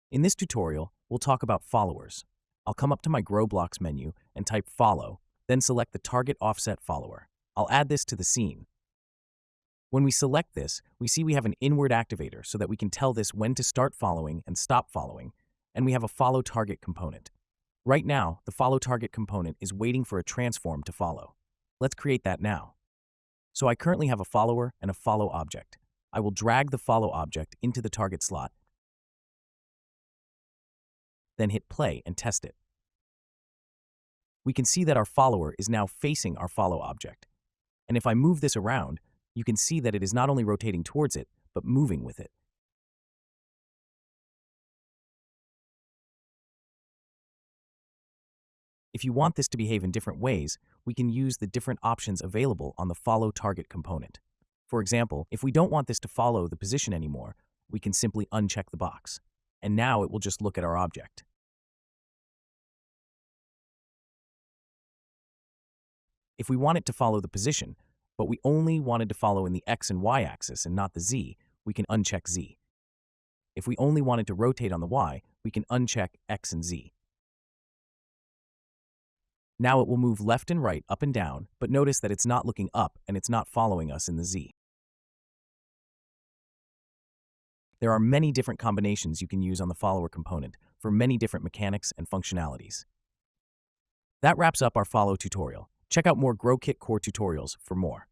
In this tutorial, we'll talk about followers. I'll come up to my GroBlocks menu and type follow, then select the target offset follower. I'll add this to the scene. When we select this, we see we have an inward activator so that we can tell this when to start following and stop following, and we have a follow target component. Right now, the follow target component is waiting for a transform to follow. Let's create that now. So I currently have a follower and a follow object. I will drag the follow object into the target slot, then hit play and test it. We can see that our follower is now facing our follow object. And if I move this around, you can see that it is not only rotating towards it, but moving with it. If you want this to behave in different ways, we can use the different options available on the follow target component. For example, if we don't want this to follow the position anymore, we can simply uncheck the box. And now it will just look at our object. If we want it to follow the position, but we only wanted to follow in the X and Y axis and not the Z, we can uncheck Z. If we only wanted to rotate on the Y, we can uncheck X and Z. Now it will move left and right, up and down, but notice that it's not looking up and it's not following us in the Z. There are many different combinations you can use on the follower component for many different mechanics and functionalities. That wraps up our follow tutorial. Check out more GroKit Core tutorials for more.